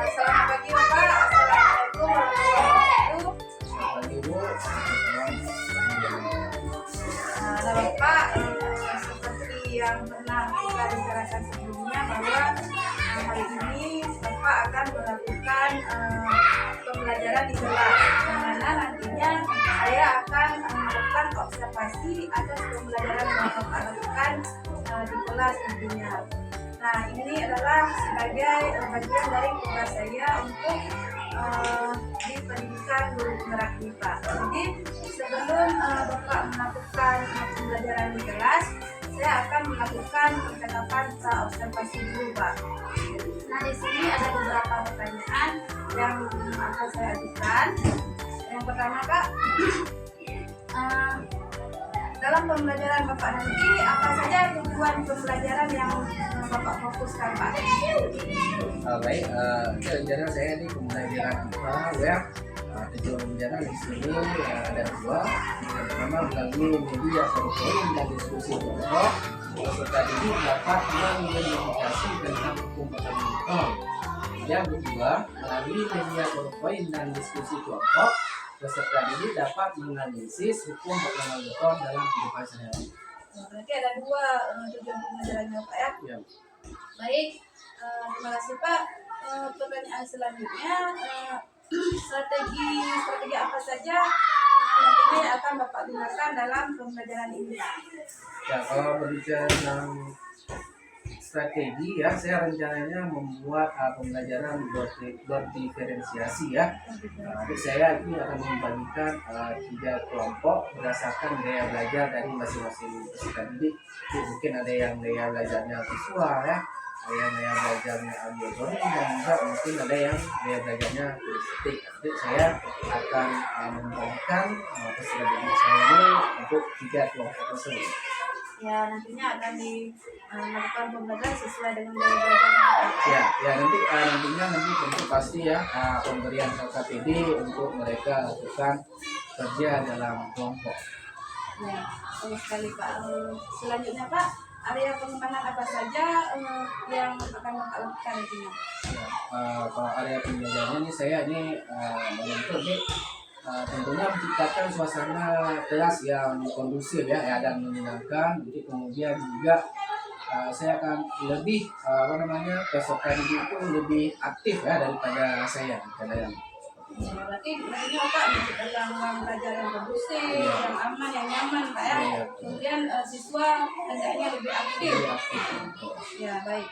Selamat pagi Bapak. Assalamualaikum warahmatullahi wabarakatuh. Pagi Bu. Nah Bapak, seperti yang pernah kita bicarakan sebelumnya bahwa hari ini Bapak akan melakukan pembelajaran di kelas, di mana nantinya saya akan melakukan observasi atas pembelajaran yang Bapak lakukan di kelas nantinya. Nah ini adalah sebagai bagian dari tugas saya untuk di pendidikan guru penggerak MIPA. Jadi sebelum Bapak melakukan pembelajaran di kelas, saya akan melakukan percakapan observasi dulu Pak. Nah di sini ada beberapa pertanyaan yang akan saya ajukan. Yang pertama Kak, dalam pembelajaran Bapak nanti apa saja tujuan pembelajaran yang Bapak fokuskan Pak? Baik, rencana saya di pembelajaran IPA ya. Tujuan pembelajaran di sini ada dua. Yang pertama melalui media sosial dan diskusi kelompok, peserta didik dapat mengidentifikasi tentang hukum perlindungan. Yang kedua, melalui media sosial dan diskusi kelompok, peserta didik dapat menganalisis hukum perlindungan dalam kehidupan sehari-hari. Berarti ada dua tujuan pembelajarannya Pak ya? Ya. Baik, terima kasih Pak. Pertanyaan selanjutnya, strategi apa saja nantinya yang akan Bapak gunakan dalam pembelajaran ini Pak? Ya, kalau berbicara tentang strategi ya, saya rencananya membuat pembelajaran berdiferensiasi ya. Jadi saya ini akan membagikan 3 kelompok berdasarkan gaya belajar dari masing-masing peserta didik. Jadi mungkin ada yang gaya belajarnya visual ya, ada yang gaya belajarnya auditory, dan juga mungkin ada yang gaya belajarnya kinesthetik. Jadi saya akan membagikan peserta didik saya ini untuk 3 kelompok tersebut. Ya nantinya akan dilakukan pembelajaran sesuai dengan gaya belajarnya. Ya nantinya tentu pasti ya pemberian KKPD untuk mereka lakukan kerja dalam kelompok. Ya, baik sekali Pak. Selanjutnya Pak, area pengembangan apa saja yang akan Bapak lakukan nantinya? Kalau area pembelajarannya ini saya membentuk tentunya menciptakan suasana kelas yang kondusif ya dan menyenangkan. Jadi kemudian juga saya akan lebih peserta didik itu lebih aktif ya daripada saya yang Berarti nantinya Bapak menciptakan ruang belajar yang kondusif, yang aman, yang nyaman Pak ya. Kemudian siswa hendaknya lebih aktif. Ya baik.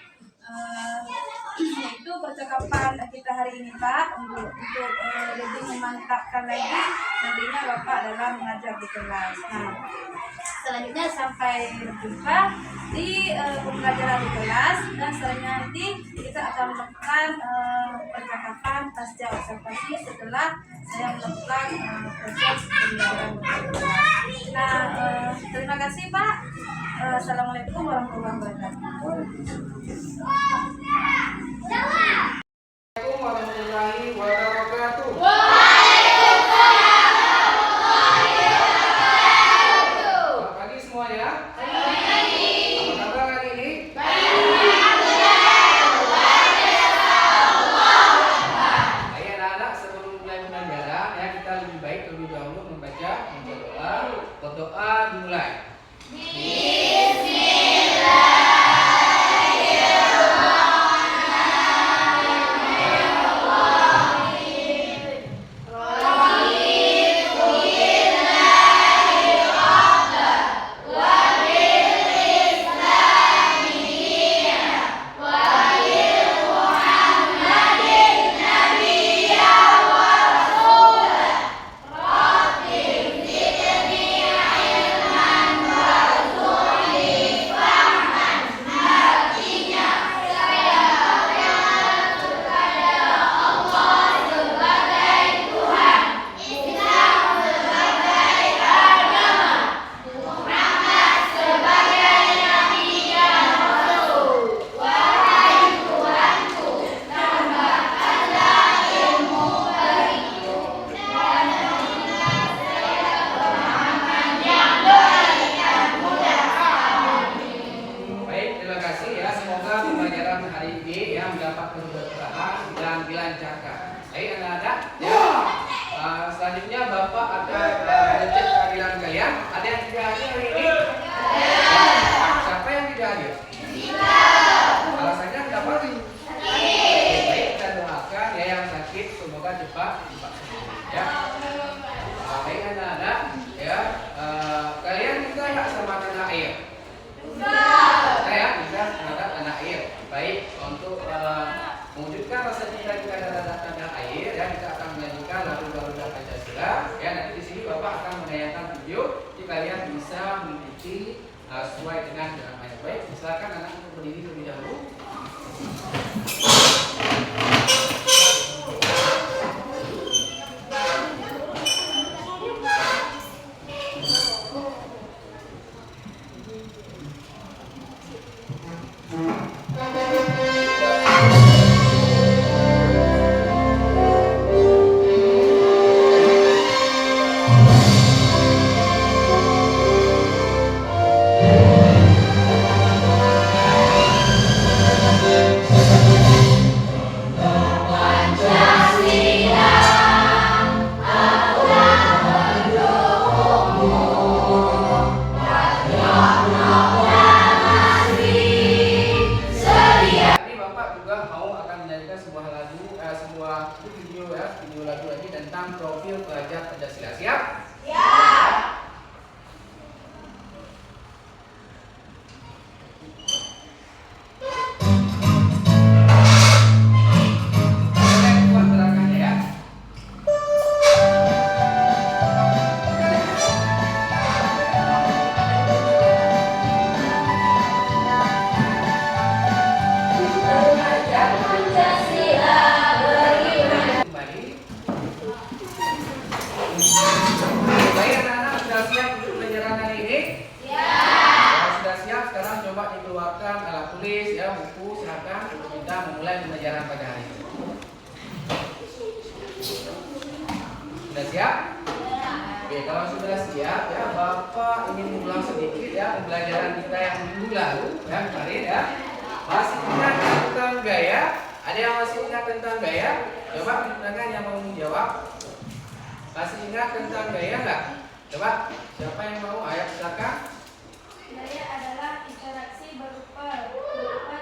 Itu percakapan kita hari ini Pak untuk lebih memantapkan lagi nantinya Bapak dalam mengajar di kelas. Nah, selanjutnya sampai berjumpa di pembelajaran di kelas, dan selanjutnya nanti kita akan melakukan percakapan pasca observasi setelah saya melakukan proses pembelajaran di kelas. Nah, terima kasih Pak. Assalamualaikum warahmatullahi wabarakatuh. Assalamualaikum warahmatullahi wabarakatuh. Selamat pagi semuanya. Apa kabar hari ini? Baik anak-anak, sebelum mulai pembelajaran ya kita lebih baik terlebih dahulu membaca berdoa. Berdoa dimulai. dilancarkan. Baik anak-anak, ya. Selanjutnya Bapak akan mengecek kehadiran kalian. Ada yang tidak hadir hari ini? Siapa yang tidak hadir? Alasannya kenapa? Baik, kita doakan ya yang sakit semoga cepat sembuh. Ya. Baik anak-anak, ya. Kalian juga nggak sama tanah air? Saya bisa terhadap tanah air. Baik, untuk mewujudkan rasa cinta kita terhadap tanah air, ya kita akan menyanyikan lagu Garuda Pancasila. Ya nanti di sini Bapak akan menayangkan video, jadi kalian bisa mengikuti sesuai dengan jalan. Baik, silakan anak untuk berdiri terlebih dahulu. Video lagu lagi tentang profil pelajar Pancasila. Siap? Siap. Buat gerakannya ya. Baik anak-anak, sudah siap untuk pelajaran hari ini? Ya. Sudah siap, sekarang coba dikeluarkan alat tulis ya, buku, silakan untuk kita memulai pelajaran pada hari ini. Sudah siap? Oke, kalau sudah siap ya, Bapak ingin mengulang sedikit ya pembelajaran kita yang minggu lalu ya kemarin ya. Masih ingat tentang gaya? Ada yang masih ingat tentang gaya? Coba tangan yang mau menjawab. Masih ingat tentang gaya nggak? Coba, siapa yang mau? Ayo silakan. Gaya adalah interaksi berupa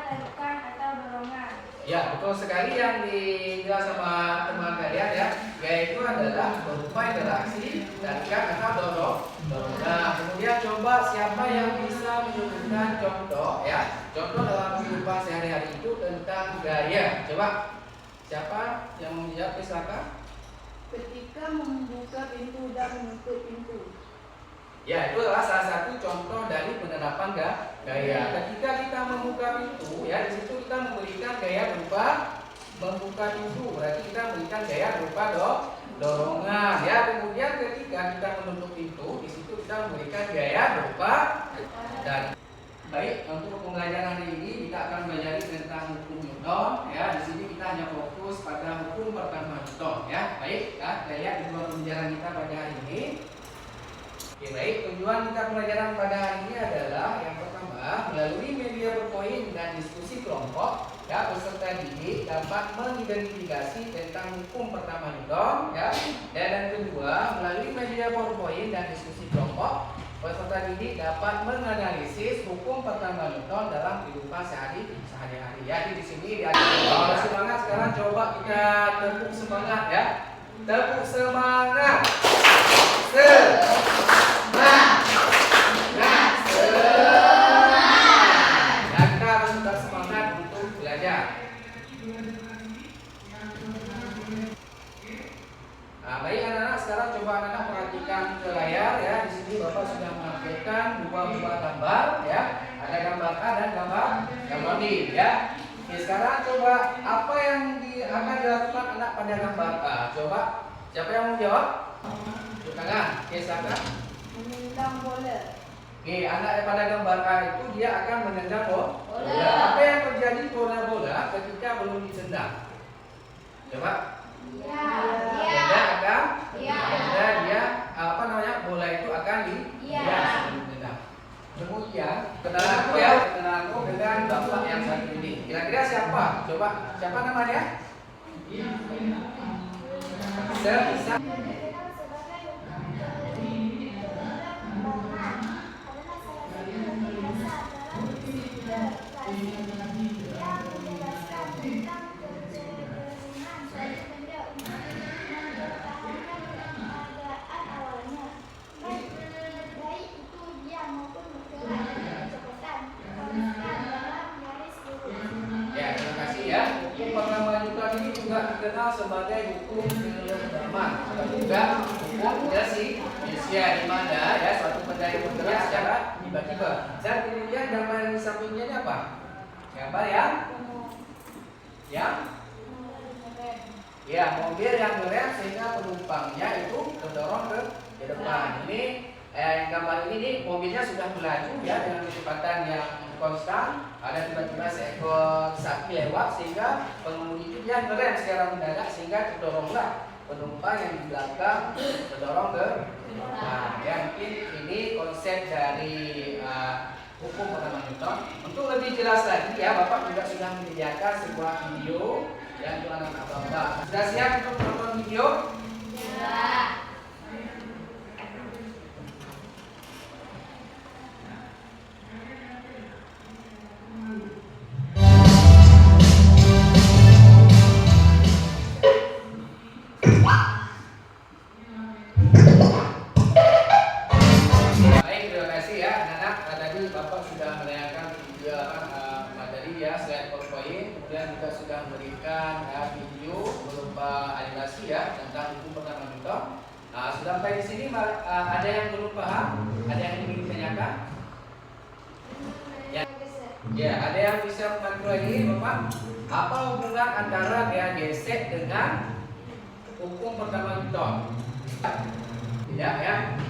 tarikan atau dorongan. Ya, betul sekali yang dijelas sama teman kalian ya. Gaya itu adalah berupa interaksi, tarikan atau dorongan. Nah, kemudian coba siapa yang bisa menunjukkan contoh ya. Contoh dalam kehidupan sehari-hari itu tentang gaya. Coba, siapa yang mau menjawab? Silakan. Ketika membuka pintu dan menutup pintu. Ya, itu adalah salah satu contoh dari penerapan gaya. Ketika kita membuka pintu, ya di situ kita memberikan gaya berupa membuka pintu. Berarti kita memberikan gaya berupa dorongan. Ya, kemudian ketika kita menutup pintu, di situ kita memberikan gaya berupa dan. Baik, untuk pembelajaran hari ini kita akan belajar tentang hukum Newton. Ya, di sini kita hanya fokus pada hukum pertama Newton. Ya, baik. Ya, kita lihat tujuan pembelajaran kita pada hari ini. Oke, baik. Tujuan kita pembelajaran pada hari ini adalah yang pertama, melalui media berpoin dan diskusi kelompok, ya, peserta didik dapat mengidentifikasi tentang hukum pertama Newton. Ya, dan yang kedua, melalui media PowerPoint dan diskusi kelompok, peserta didik dapat menganalisis hukum pertama Newton dalam kehidupan sehari-hari. Ya, di sini ada semangat. Sekarang coba kita tepuk semangat ya. Tepuk semangat. Semangat. Dan kita harus tetap semangat untuk belajar. Nah, baik anak-anak, sekarang coba anak-anak perhatikan ke layar ya. Di sini Bapak sudah menampilkan dua buah gambar ya. Ada gambar A dan gambar B ya. Oke, sekarang coba apa yang akan dilakukan anak pada gambar A? Coba siapa yang mau jawab? Tangan. Oke, silakan. Menendang bola. Oke, anak pada gambar A itu dia akan menendang bola. Apa yang terjadi bola ketika belum ditendang? Coba. Dia akan bola itu akan ditendang. Kemudian kenalanku dengan bapak yang satu ini. Kira-kira siapa? Coba, siapa namanya? Bisa. Ya, terima kasih ya. Hukum pertamajukan ini juga dikenal sebagai hukum keilmuan atau juga hukum justisia, di mana ya suatu benda yang bergerak secara tiba-tiba. Dan kemudian gambar yang di sampingnya ini apa? Gambar yang ya, mobil yang ngerem sehingga penumpangnya itu terdorong ke depan. Ini gambar ini nih, mobilnya sudah melaju ya dengan kecepatan yang konstan. Ada tiba-tiba seekor sapi lewat sehingga pengemudi itu dia ngerem secara mendadak sehingga terdoronglah penumpang yang di belakang terdorong ke depan. Ya, mungkin ini konsep dari hukum pertama Newton. Untuk lebih jelas lagi ya, Bapak juga sudah menyediakan sebuah video yang untuk anak-anak Bapak. Sudah siap untuk menonton video? Ya. Bapak sudah menayangkan video materi ya, slide PowerPoint, kemudian juga sudah memberikan video berupa animasi ya tentang hukum pertama Newton. Sudah sampai di sini, ada yang belum paham? Ada yang ingin ditanyakan? Ya, ada yang bisa membantu lagi, Bapak? Apa hubungan antara gaya gesek dengan hukum pertama Newton? Ya,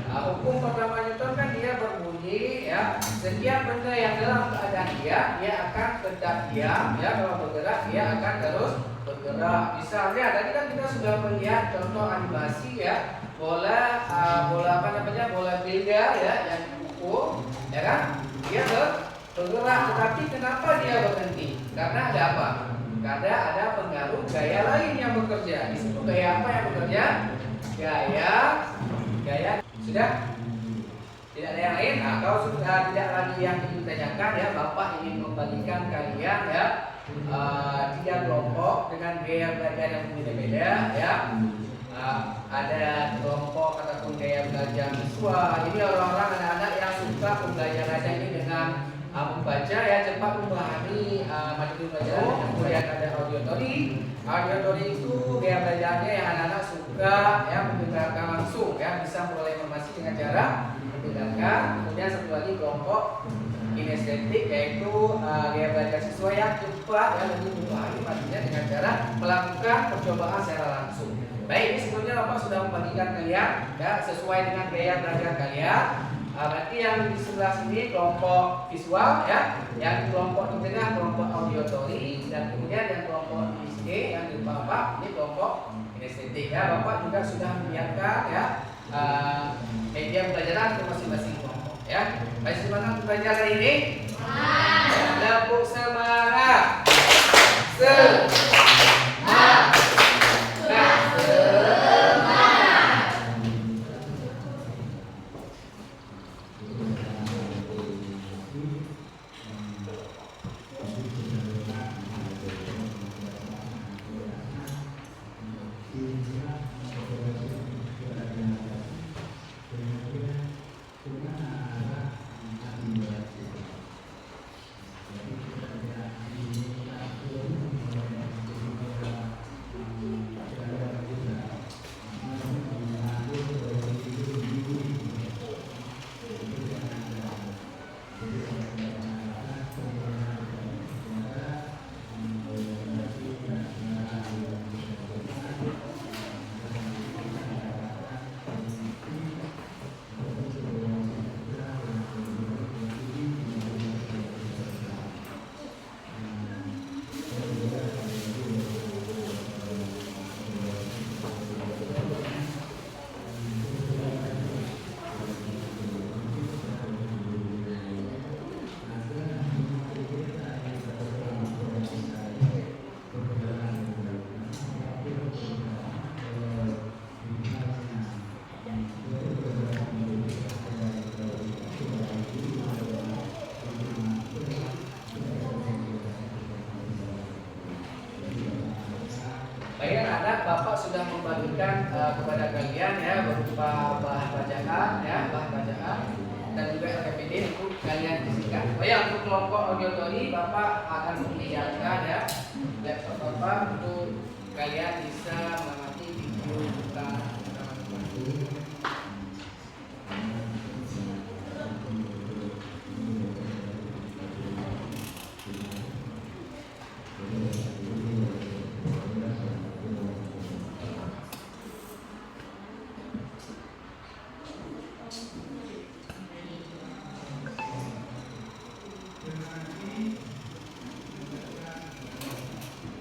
hukum pertama Newton kan dia berbunyi ya, setiap benda yang dalam keadaan dia akan tetap diam ya, kalau bergerak dia akan terus bergerak. Misalnya tadi kan kita sudah melihat contoh animasi ya, bola biliar ya yang dipukul ya kan, dia bergerak, tetapi kenapa dia berhenti? Karena ada apa? Karena ada pengaruh gaya lain yang bekerja. Di situ gaya apa yang bekerja? Gaya sudah tidak ada yang lain. Kalau sudah tidak lagi yang ingin ditanyakan ya, Bapak ingin membagikan kalian ya 3 kelompok dengan gaya belajar yang berbeda-beda ya. Ada kelompok ataupun gaya belajar visual. Ini orang-orang anak-anak yang suka pembelajaran ini dengan membaca ya, cepat memahami materi pelajaran. Kemudian ada auditory. Auditory itu gaya belajarnya yang anak-anak suka ya, mendengarkan langsung ya, bisa memperoleh informasi dengan cara mendengarkan. Kemudian satu lagi kelompok kinestetik, yaitu gaya belajar siswa yang cepat ya, lebih memahami materinya dengan cara melakukan percobaan secara langsung. Baik, ini sebelumnya Bapak sudah membagikan kalian ya sesuai dengan gaya belajar kalian. Berarti yang di sebelah sini kelompok visual ya, yang di kelompok di tengah kelompok auditory, dan kemudian yang kelompok di sini yang di bawah ini kelompok kinestetik ya. Bapak juga sudah menyiapkan ya media pembelajaran ke masing-masing kelompok ya. Baik, semangat belajar hari ini. Lepuk semangat. Baik anak-anak, Bapak sudah membagikan kepada kalian ya berupa bahan bacaan dan juga LKPD untuk kalian isikan. Oh ya, untuk kelompok auditory Bapak akan memperlihatkan ya laptop Bapak untuk kalian bisa mengamati video tentang teman-teman.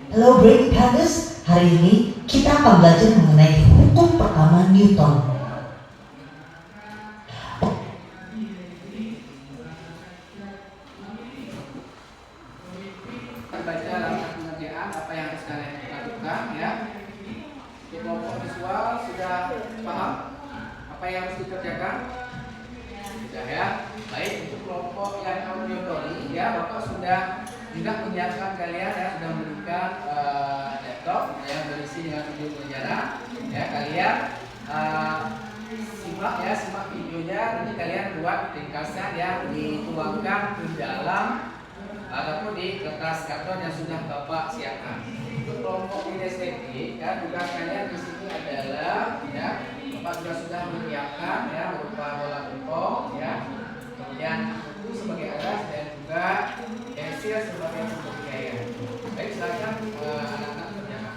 Hello Brain Hackers, hari ini kita akan belajar mengenai hukum pertama Newton. Baca langkah pengerjaan apa yang harus kalian lakukan ya. Di kelompok visual sudah paham apa yang harus dikerjakan? Sudah ya. Baik, untuk kelompok yang auditory ya, Bapak sudah juga menyiapkan kalian ya, sudah memberikan laptop yang berisi dengan video pelajaran ya. Kalian simak videonya, nanti kalian buat ringkasan yang dituangkan di dalam ataupun di kertas karton yang sudah Bapak siapkan. Untuk kelompok kinestetik ya, tugas kalian di sini adalah ya, Bapak juga sudah menyiapkan ya berupa bola pingpong ya, kemudian buku sebagai alas dan juga pensil sebagai bentuk gaya. Baik, silakan anak-anak kerjakan.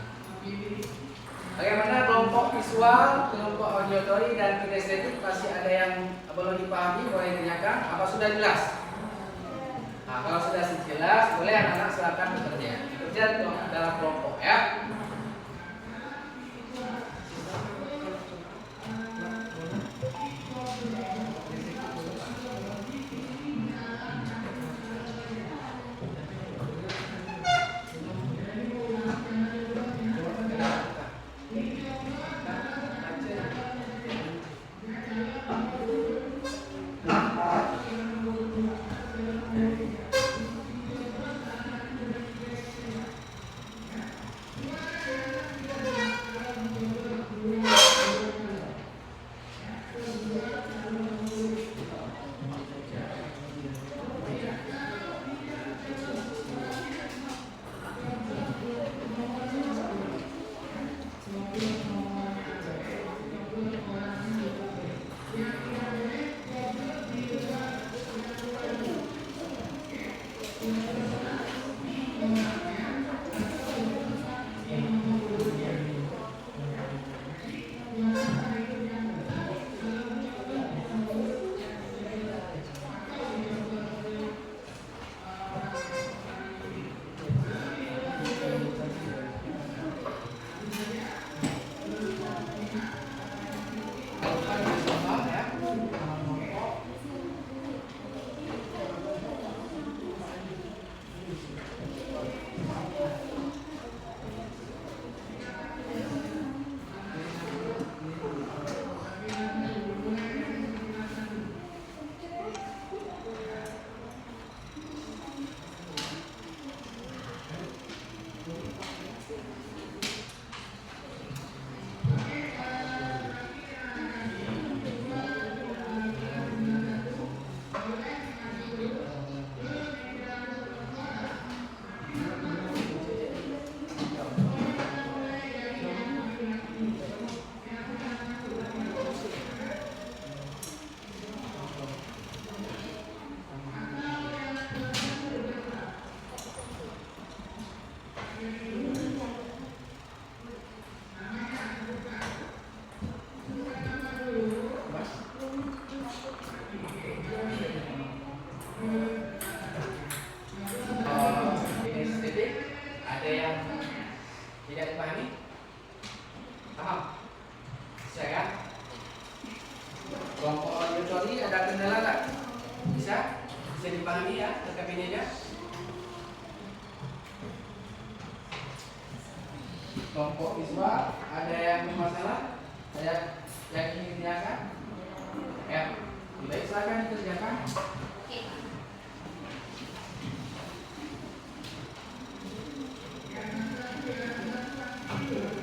Bagaimana kelompok visual, kelompok auditory dan kinestetik masih ada yang belum dipahami, boleh ditanyakan. Apa sudah jelas? Nah, kalau sudah jelas, boleh anak-anak silakan bekerja dalam kelompok ya. Kelompok visual, ada yang bermasalah? Ada yang ingin ditanyakan? Ya, baik, silakan dikerjakan. Oke.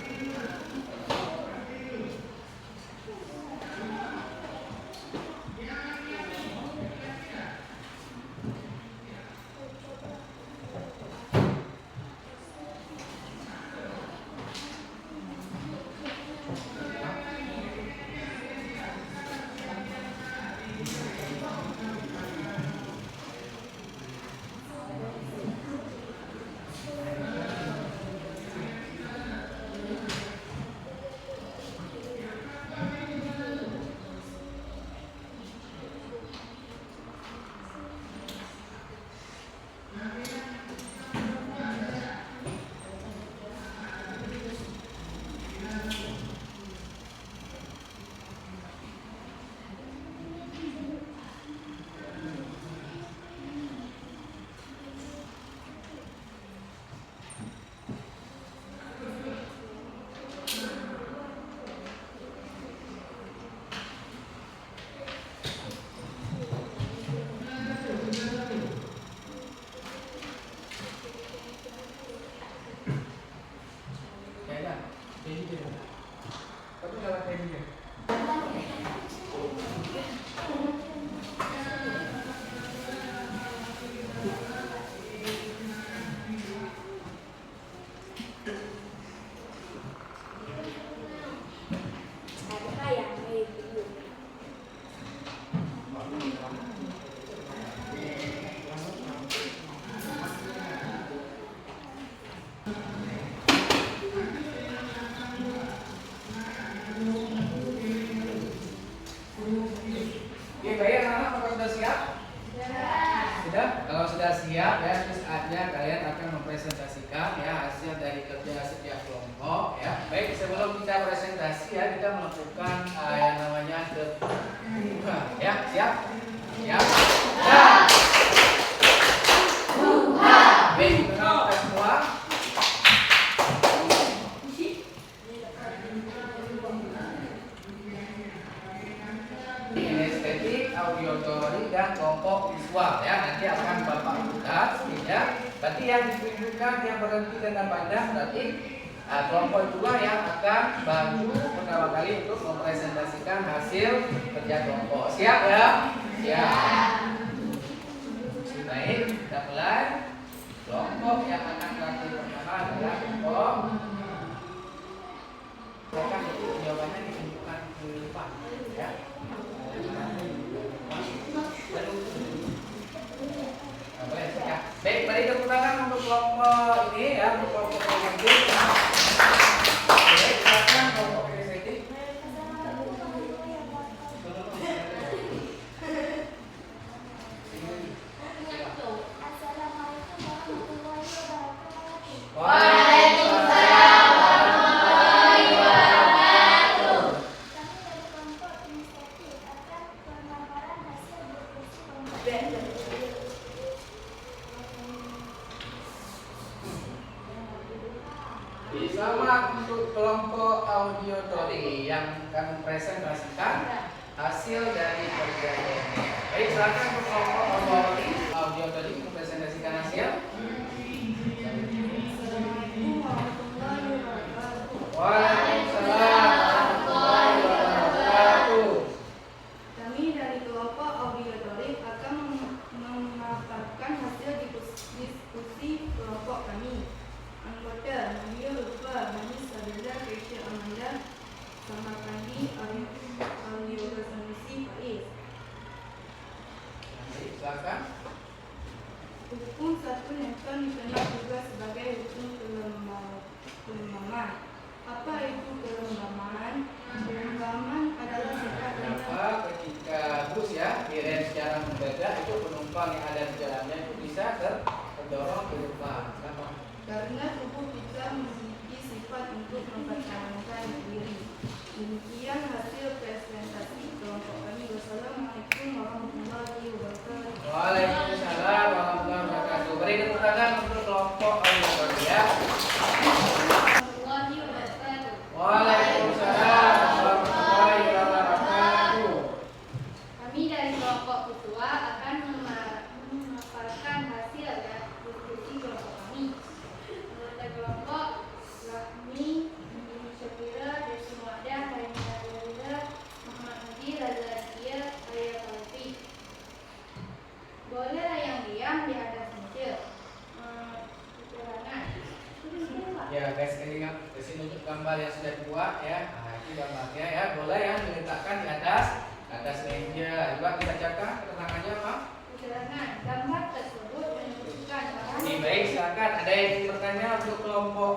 Tapi kalau kayak gini. Oke, baik anak-anak, apakah sudah siap? Sudah? Kalau sudah siap ya, terus saatnya kalian akan mempresentasikan ya hasil dari kerja setiap kelompok ya. Baik, sebelum kita presentasi ya, kita melakukan yang namanya kebuka ya. Siap? Siap? Ya. Baik, kenal kita semua. Kinestetik, audiotori, dan kelompok visual ya. Nanti akan Bapak buka ya. Berarti yang ditunjukkan yang berhenti dan pandang berarti kelompok itulah yang akan bantu pertama kali untuk mempresentasikan hasil kerja kelompok. Siap ya? Siap. Baik, kita mulai. Kelompok yang akan dilatih pertama adalah kelompok. Silakan itu jawabannya ditunjukkan ke depan ya. Baik, beri tepuk tangan untuk kelompok ini ya, untuk kelompok kinestetik. Baik, silakan kelompok kinestetik. Waalaikumsalam warahmatullahi wabarakatuh. Selamat untuk kelompok audiotori yang akan mempresentasikan hasil dari kerja kelompok. Baik, silakan untuk kelompok audiotori mempresentasikan hasil. Waalaikumsalam warahmatullahi wabarakatuh. Kami dari kelompok audiotori akan memaparkan hasil diskusi kelompok kami. Anggota Nadia Lupa, Manis Sabila, Keisha Amanda, Sama Kandi, Alioga Sanusi, Faiz. Baik, silakan. Hukum satu Newton dikenal juga sebagai hukum kelembaman. Apa itu kelembaman? Kelembaman adalah sifat Kenapa ketika bus ya direm secara mendadak itu penumpang yang ada di dalamnya itu bisa terdorong ke depan. Kenapa? karena tubuh kita memiliki sifat untuk mempertahankan diri. Demikian hasil presentasi kelompok kami. Wassalamualaikum warahmatullahi wabarakatuh. Waalaikumsalam warahmatullahi wabarakatuh. Beri tepuk tangan untuk kelompok audiotori ya. Warahmatullahi wabarakatuh. Waalaikumsalam warahmatullahi wabarakatuh. Kami dari kelompok visual akan memaparkan hasil dan diskusi kelompok kami. Anggota kelompok Rahmi, Bini Syakira, Desi Mu'adah, Harini Nadia, Muhammad Mudi, Raza Asia, Arya Falfi. Bolehlah yang diam di atas meja. Keterangan. Ya guys, ini kasih nunjuk gambar yang sudah dibuat ya. Nah, ini gambarnya ya. Boleh ya diletakkan di atas meja. Coba kita bacakan keterangannya apa? Keterangan. Gambar tersebut menunjukkan bahan. Baik, silakan. Ada yang ingin bertanya untuk kelompok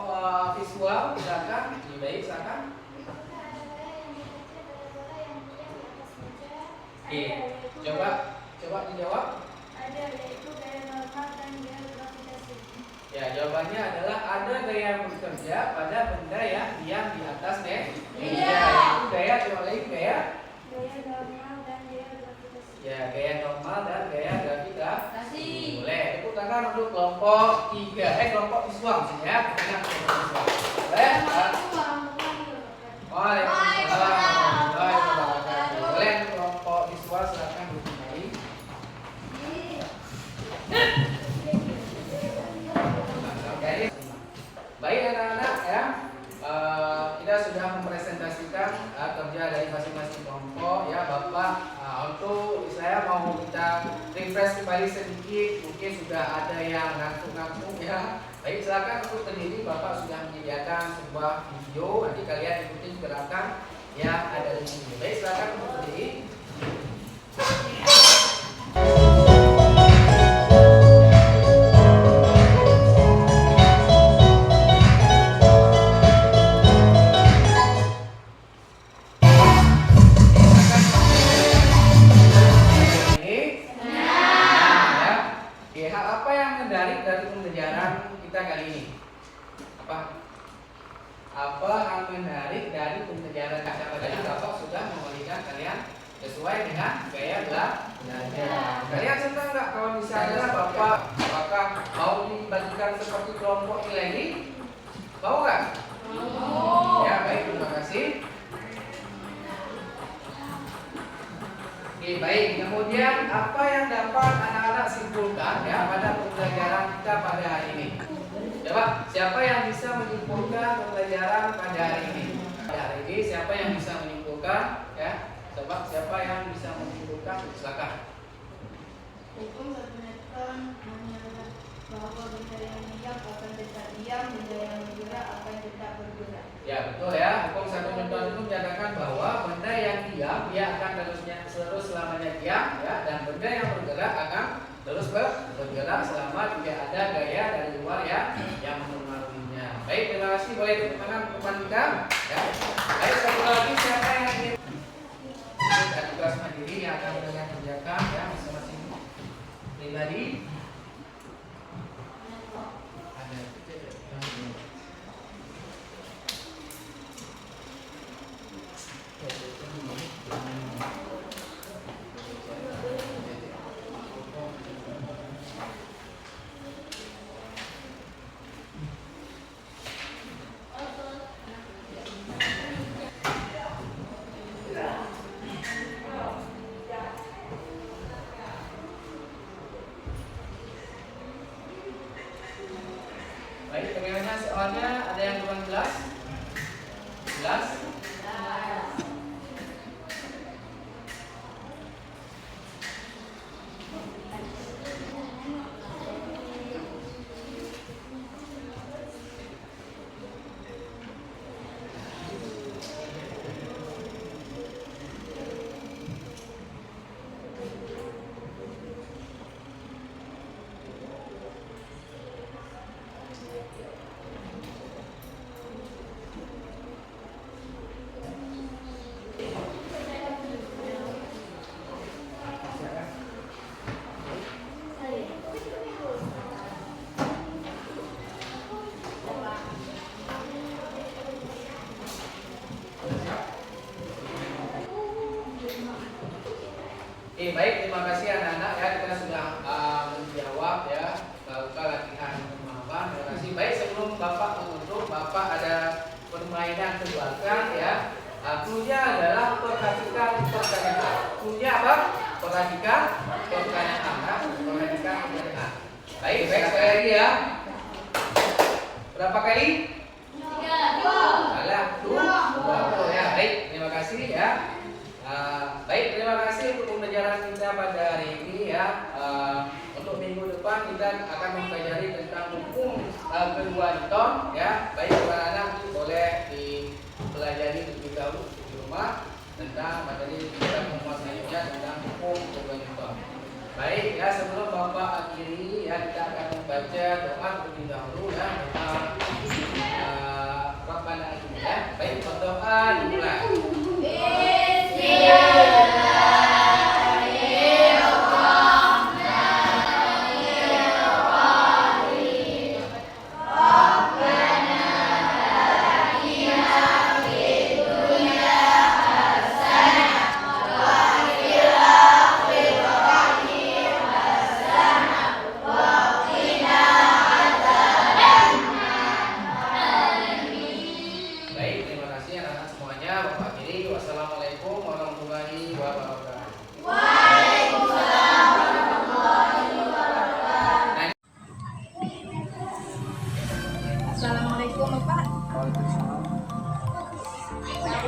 visual? Silakan. Baik, silakan. Oke, coba dijawab. Ada, yaitu gaya normal dan gaya gravitasi. Ya, jawabannya adalah ada gaya bekerja pada benda yang diam di atas meja. Itu gaya coba lagi gaya. Gaya normal dan gaya gravitasi. Ya, gaya normal dan gaya gravitasi. Kasih. Boleh. Tepuk tangan untuk kelompok 3. Kelompok visual maksudnya ya. Bukan kelompok visual. Boleh? Assalamualaikum warahmatullahi wabarakatuh. Waalaikumsalam warahmatullahi wabarakatuh. Boleh untuk kelompok visual silakan duduk kembali. Baik anak-anak ya. Kita sudah mempresentasikan kerja dari masing-masing kelompok ya Bapak. Untuk saya mau kita refresh kembali sedikit, mungkin sudah ada yang ngantuk-ngantuk ya. Baik, silakan untuk berdiri. Bapak sudah menyediakan sebuah video, nanti kalian ikuti gerakan yang ada di sini. Baik, silakan untuk berdiri. Apa yang menarik dari pembelajaran kita kali ini? Apa yang menarik dari pembelajaran kita kali ini? Bapak sudah memberikan kalian sesuai dengan gaya belajar. Kalian senang nggak kalau misalnya Bapak apakah mau dibagikan seperti kelompok nilai ini? Mau nggak? Mau. Ya baik, terima kasih. Oke, baik. Kemudian apa yang dapat anak-anak simpulkan ya pada pembelajaran kita pada hari ini? Coba, siapa yang bisa menyimpulkan pembelajaran pada hari ini? Pada hari ini siapa yang bisa menyimpulkan? Ya, coba siapa yang bisa menyimpulkan? Silakan. Hukum berpenetran hanyalah bahwa benda yang diam akan tetap diam, benda yang bergerak akan tetap bergerak. Ya betul ya. Hukum 1 Newton itu menyatakan bahwa benda yang diam dia akan terus selamanya diam ya, dan benda yang bergerak akan terus bergerak selama tidak ada gaya dari luar ya yang mempengaruhinya. Baik, terima kasih. Boleh tepuk tangan teman kita. Ya. Baik, satu lagi siapa yang ingin ada tugas mandiri yang akan kalian kerjakan ya masing-masing pribadi. Baik, bagaimana soalnya? Ada yang kurang jelas? Jelas? Oke, baik, terima kasih anak-anak ya, kita sudah menjawab ya, melakukan latihan pemahaman. Terima kasih. Baik, sebelum Bapak menutup, Bapak ada permainan tebakan ya. Cluenya adalah perhatikan pertanyaan. Cluenya apa? Perhatikan pertanyaan. Perhatikan pertanyaan. Baik, sekali lagi ya. Berapa kali? 3. Salah, 2 ya. Baik, terima kasih ya. Baik, terima kasih untuk pembelajaran kita pada hari ini ya. Untuk minggu depan kita akan mempelajari tentang hukum kedua Newton ya. Baik, anak-anak boleh dipelajari terlebih dahulu di rumah tentang materi kita pertemuan selanjutnya tentang hukum kedua Newton. Baik ya, sebelum Bapak akhiri ya, kita akan membaca doa terlebih dahulu ya. Rabbana ya. Baik, berdoa dimulai. Wassalamualaikum warahmatullahi wabarakatuh. Waalaikumsalam warahmatullahi wabarakatuh. Assalamualaikum Bapak. Waalaikumsalam.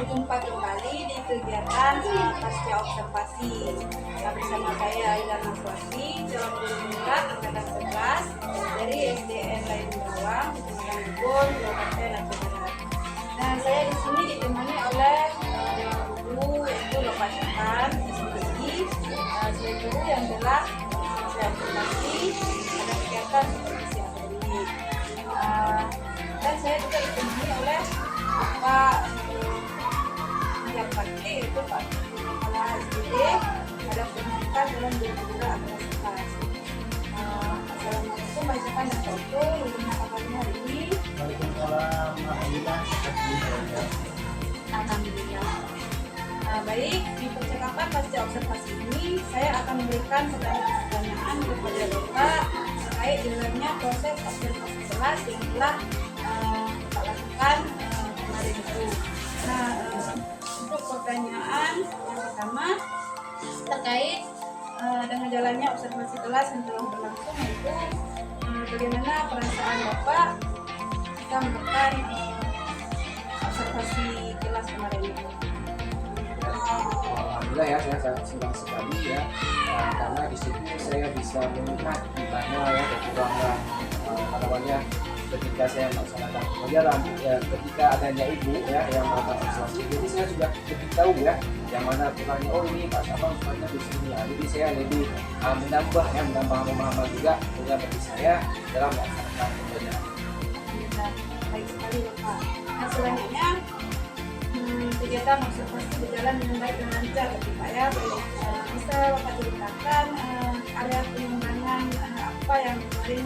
berjumpa kembali di kegiatan pasca observasi. Bersama saya Aida Naswati, calon guru muda angkatan 11 dari SDN Lain Bawang, Kecamatan Lebon, Kabupaten Aceh Barat. Nah, saya di sini ditemani oleh guru yaitu Bapak Syafan, SPI, sebagai guru yang telah saya observasi pada kegiatan supervisi akademik. Dan saya juga ditemani oleh Pak yang pasti itu Pak Kepala SPD pada pendidikan dalam berguna aktivitas. Assalamualaikum Pak dan Toto, bagaimana kabarnya hari ini? Waalaikumsalam, alhamdulillah. Alhamdulillah. Baik, di percakapan pasca observasi ini saya akan memberikan pertanyaan kepada Bapak terkait jalannya proses observasi kelas yang telah kita lakukan kemarin itu. Nah, untuk pertanyaan yang pertama terkait dengan jalannya observasi kelas yang telah berlangsung, yaitu bagaimana perasaan Bapak kita melakukan observasi kelas kemarin itu? Alhamdulillah ya, saya sangat senang sekali ya, karena di situ saya bisa melihat di mana ya kekurangan namanya ketika saya melaksanakan pelajaran ya, ketika adanya ibu ya yang melakukan observasi, jadi saya sudah lebih tahu ya yang mana kurangnya. Oh, ini Pak Sabang kurangnya di sini ya, jadi saya lebih menambah pemahaman juga bagi saya dalam melaksanakan pelajaran. Baik sekali Bapak. Nah, selanjutnya kegiatan observasi berjalan dengan baik dan lancar Pak ya. Bisa Bapak ceritakan area pengembangan apa yang kemarin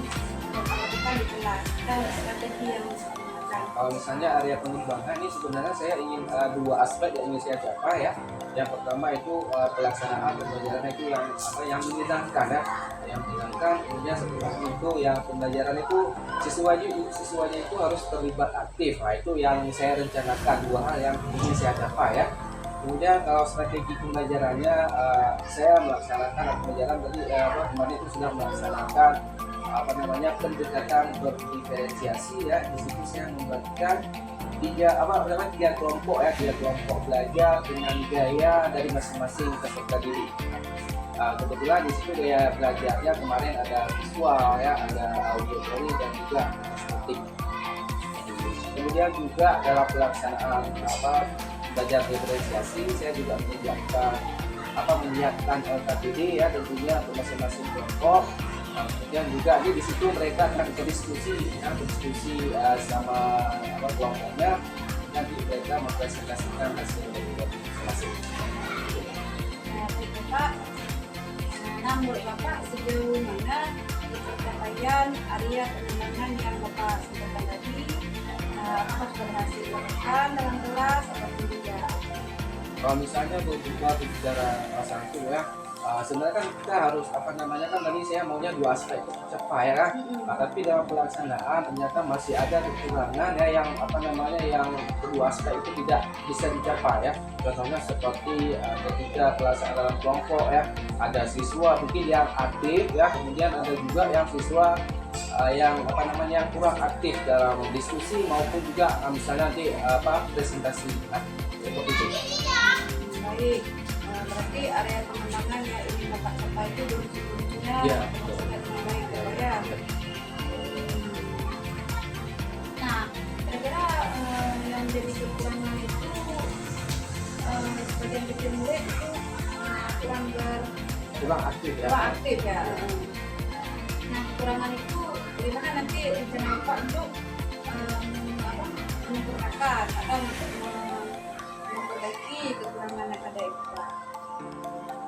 Bapak lakukan di kelas dan strategi yang digunakan? Kalau misalnya area pengembangan ini sebenarnya saya ingin dua aspek yang ingin saya capai ya. Yang pertama itu pelaksanaan pembelajaran itu yang menyenangkan ya, yang menyenangkan. Kemudian setelah itu yang pembelajaran itu siswanya itu harus terlibat aktif. Nah, itu yang saya rencanakan, dua hal yang ingin saya capai ya. Kemudian kalau strategi pembelajarannya saya melaksanakan pembelajaran tadi kemarin itu sudah melaksanakan pendekatan berdiferensiasi ya. Di situ saya membagikan tiga kelompok ya, tiga kelompok belajar dengan gaya dari masing-masing peserta didik. Kebetulan di situ gaya belajarnya kemarin ada visual ya, ada auditory dan juga estetik. Kemudian juga dalam pelaksanaan belajar diferensiasi saya juga menyiapkan LKPD ya tentunya untuk masing-masing kelompok. Kemudian juga di situ mereka akan berdiskusi sama kelompoknya, nanti mereka mempresentasikan hasil dari masing-masing. Baik Bapak. Nah, menurut Bapak sejauh mana pencapaian area pengembangan yang Bapak sampaikan tadi? Apakah sudah berhasil dilakukan dalam kelas ataupun tidak? Kalau misalnya bicara satu ya, sebenarnya kan kita harus kan tadi saya maunya dua aspek itu tercapai ya, tapi dalam pelaksanaan ternyata masih ada kekurangan ya yang kedua aspek itu tidak bisa dicapai ya. Contohnya seperti ketika pelaksanaan dalam kelompok ya, ada siswa mungkin yang aktif ya, kemudian ada juga yang siswa yang kurang aktif dalam diskusi maupun juga misalnya nanti presentasi seperti itu. Baik, berarti area pengembangan yang ingin Bapak capai itu belum sebelumnya Ya, dengan baik ya. Nah, kira-kira yang menjadi kekurangan itu sebagian kecil murid itu kurang aktif ya. kurang aktif ya. Nah, kekurangan itu bagaimana nanti rencana Bapak untuk menyempurnakan atau memperbaiki kekurangan yang ada itu Pak?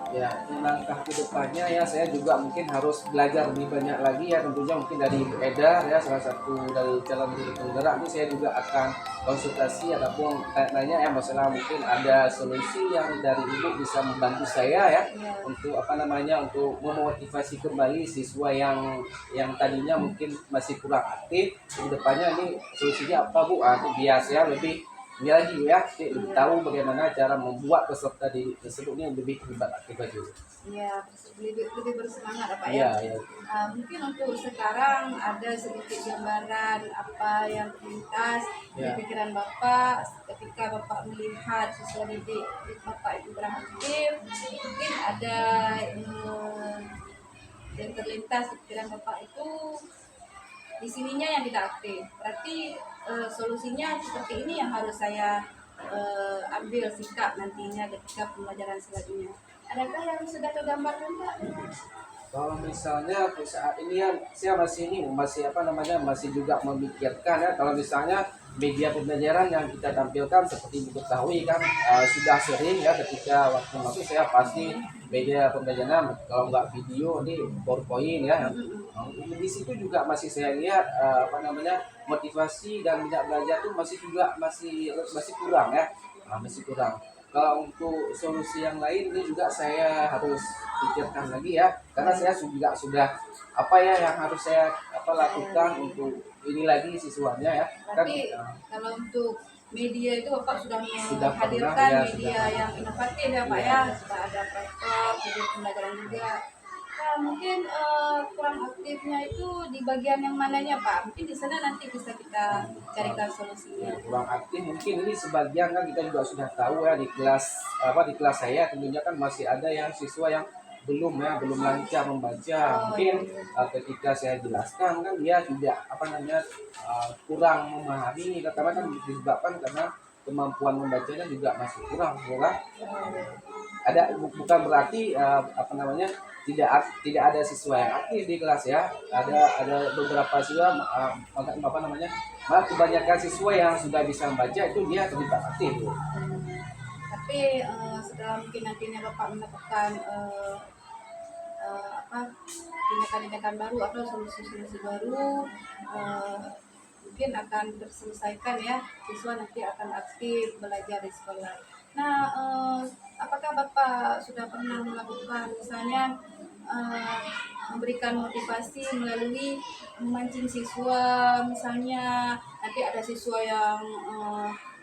Ya, langkah ke depannya ya saya juga mungkin harus belajar lebih banyak lagi ya, tentunya mungkin dari Ibu Eda ya, salah satu dari calon guru penggerak ini saya juga akan konsultasi ataupun tanya ya masalah mungkin ada solusi yang dari Ibu bisa membantu saya ya untuk untuk memotivasi kembali siswa yang tadinya mungkin masih kurang aktif. Ke depannya ini solusinya apa Bu? Biar saya lebih ini lagi ya, lebih tahu bagaimana cara membuat peserta didik tersebut ini lebih terlibat aktif lagi. Iya, lebih bersemangat Pak Iya, ya. iya. Mungkin untuk sekarang ada sedikit gambaran apa yang terlintas di Ya. pikiran Bapak ketika Bapak melihat siswa didik Bapak itu beraktif. Mungkin ada yang terlintas di pikiran Bapak itu di sininya yang tidak aktif. Berarti solusinya seperti ini yang harus saya ambil sikap nantinya ketika pembelajaran selanjutnya. Adakah yang sudah tergambarkan Pak? Kalau misalnya untuk saat ini ya saya masih juga memikirkan ya, kalau misalnya media pembelajaran yang kita tampilkan seperti diketahui kan sudah sering ya, ketika waktu masuk saya pasti media pembelajaran kalau nggak video ini PowerPoint ya. Di situ juga masih saya lihat motivasi dan minat belajar tuh masih kurang ya. Masih kurang. Kalau untuk solusi yang lain ini juga saya harus pikirkan lagi ya, karena saya juga sudah apa ya yang harus saya lakukan untuk ini lagi siswanya ya. Berarti kalau untuk media itu Bapak sudah Sudah menghadirkan pernah, ya, media sudah. yang inovatif ya Pak ya, sudah ada laptop, video pembelajaran juga. Nah, mungkin kurang aktifnya itu di bagian yang mananya Pak? Mungkin di sana nanti bisa kita carikan solusinya. Kurang aktif mungkin ini sebagian kan kita juga sudah tahu ya, di kelas saya tentunya kan masih ada yang siswa yang belum lancar membaca. Mungkin ketika saya jelaskan kan dia tidak kurang memahami, karena kan disebabkan karena kemampuan membacanya juga masih kurang. Bukan berarti tidak ada siswa yang aktif di kelas ya. Ada beberapa siswa malah kebanyakan siswa yang sudah bisa membaca itu dia terlibat aktif. Tapi setelah mungkin nantinya Bapak mendapatkan tindakan-tindakan baru atau solusi-solusi baru, mungkin akan terselesaikan ya, siswa nanti akan aktif belajar di sekolah. Nah, apakah Bapak sudah pernah melakukan misalnya memberikan motivasi melalui memancing siswa, misalnya nanti ada siswa yang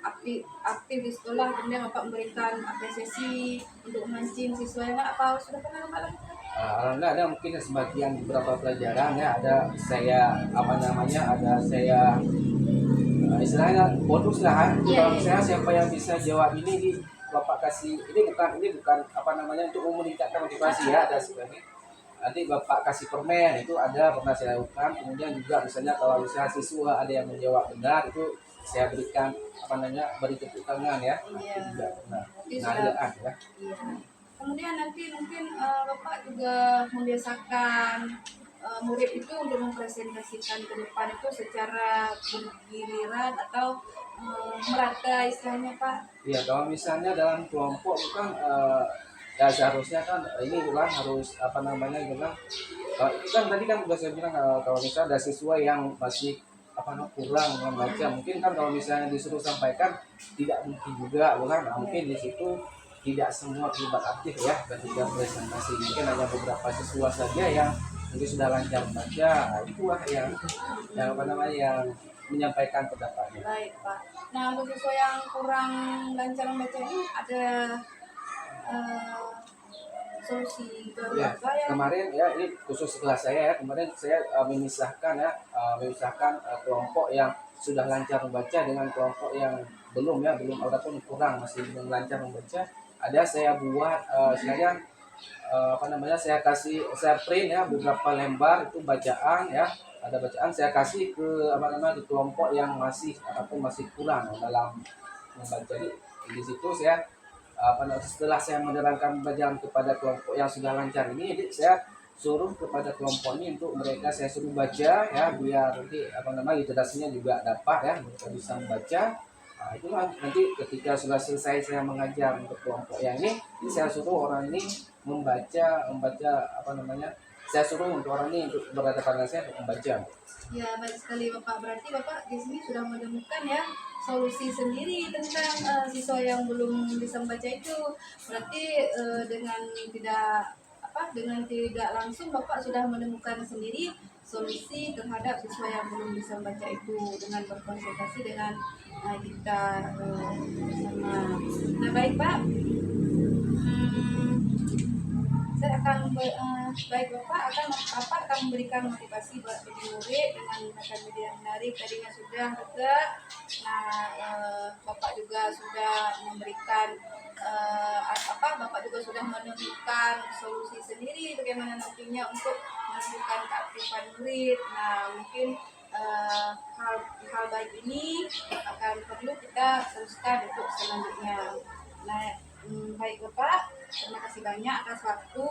aktif di sekolah, kemudian Bapak memberikan apresiasi untuk memancing siswanya, apa sudah pernah Bapak lakukan? Alhamdulillah ada mungkin sebagian beberapa pelajaran ya, ada saya istilahnya bonus lah. Kalau misalnya siapa yang bisa jawab ini Bapak kasih, ini bukan untuk meningkatkan motivasi ya, ada sebenarnya nanti Bapak kasih permen, itu pernah saya lakukan. Kemudian juga misalnya kalau misalnya siswa ada yang menjawab benar, itu saya berikan beri tepuk tangan ya. Iya. Itu juga Penghargaan ya. Iya. Kemudian nanti mungkin Bapak juga membiasakan murid itu untuk mempresentasikan ke depan itu secara bergiliran atau merata istilahnya Pak. Iya, kalau misalnya dalam kelompok bukan ya seharusnya kan ini bukan harus itu kan tadi kan sudah saya bilang kalau misalnya ada siswa yang masih kurang membaca, mungkin kan kalau misalnya disuruh sampaikan tidak mungkin juga bukan. Mungkin di situ tidak semua terlibat aktif ya ketika presentasi, mungkin hanya beberapa siswa saja yang mungkin sudah lancar membaca. Itulah yang menyampaikan pendapatnya. Baik Pak. Nah, untuk siswa yang kurang lancar membaca ini ada solusi baru Ya, apa ya? kemarin ya ini khusus kelas saya ya, kemarin saya memisahkan kelompok yang sudah lancar membaca dengan kelompok yang belum ataupun kurang, masih belum lancar membaca. Ada saya buat saya print ya beberapa lembar itu bacaan ya, ada bacaan saya kasih ke di kelompok yang masih kurang dalam membaca. Di situ saya setelah saya menerangkan pembelajaran kepada kelompok yang sudah lancar ini, jadi saya suruh kepada kelompok ini untuk mereka saya suruh baca ya, biar nanti literasinya juga dapat ya, mereka bisa membaca. Itulah nanti ketika sudah selesai saya mengajar untuk kelompok yang ini saya suruh orang ini membaca saya suruh untuk orang ini untuk berhadapan dengan saya untuk membaca. Ya, baik sekali Bapak. Berarti Bapak di sini sudah menemukan ya solusi sendiri tentang siswa yang belum bisa membaca itu. Berarti dengan tidak langsung Bapak sudah menemukan sendiri solusi terhadap siswa yang belum bisa membaca itu dengan berkonsultasi dengan kita bersama. Nah baik Pak, saya akan baik Bapak akan memberikan motivasi buat murid dengan menggunakan media yang menarik. Tadinya sudah juga. Nah Bapak juga sudah memberikan Bapak juga sudah menemukan solusi sendiri bagaimana nantinya untuk menentukan keaktifan murid. Nah mungkin hal baik ini akan perlu kita teruskan untuk selanjutnya. Nah baik Bapak, terima kasih banyak atas waktu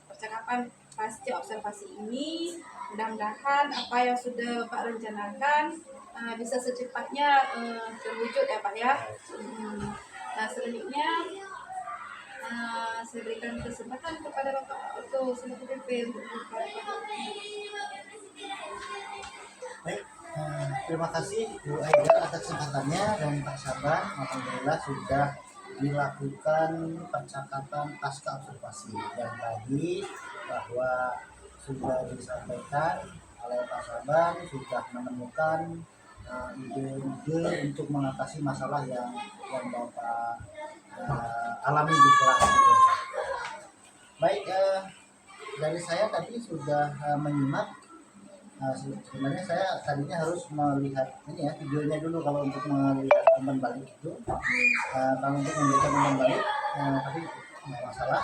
percakapan pasca observasi ini. Mudah-mudahan apa yang sudah Bapak rencanakan bisa secepatnya terwujud ya Pak ya. Nah selanjutnya saya berikan kesempatan kepada Bapak untuk selaku PP untuk Baik, terima kasih Bu Aida atas kesempatannya dan Pak Saban. Alhamdulillah sudah dilakukan percakapan pasca observasi yang tadi bahwa sudah disampaikan oleh Pak Saban sudah menemukan ide-ide untuk mengatasi masalah yang Bapak alami di kelas. Baik, dari saya tadi sudah menyimak. Sebenarnya saya tadinya harus melihat ini ya videonya dulu kalau untuk melihat umpan balik itu. Kalau untuk memberikan umpan balik, tapi nggak masalah.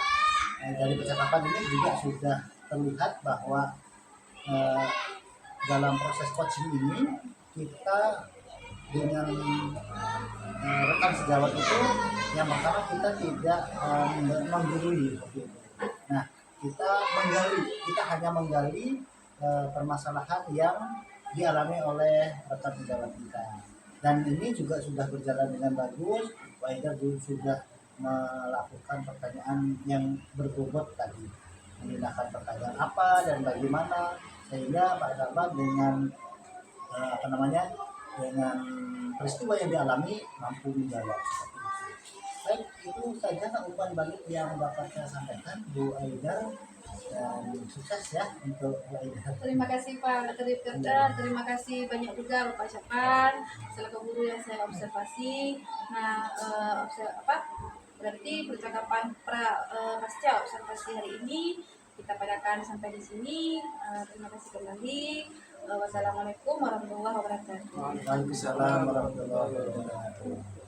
Dari percakapan ini juga sudah terlihat bahwa dalam proses coaching ini kita dengan rekan sejawat itu yang pertama kita tidak menggurui. Nah kita hanya menggali permasalahan yang dialami oleh rekan sejawat kita, dan ini juga sudah berjalan dengan bagus. Pak Aida sudah melakukan pertanyaan yang berbobot tadi, menggunakan pertanyaan apa dan bagaimana, sehingga Pak Saban dengan dengan peristiwa yang dialami mampu menjawab seperti itu. Baik, itu saja umpan balik yang dapat saya sampaikan Bu Aida, dan sukses ya untuk Bu Aida. Terima kasih Pak Teripkerda, terima kasih banyak juga Bapak Syapan selaku guru yang saya observasi. Nah berarti percakapan pasca observasi hari ini kita padakan sampai di sini. Terima kasih kembali. Wassalamualaikum warahmatullahi wabarakatuh. Waalaikumsalam warahmatullahi wabarakatuh.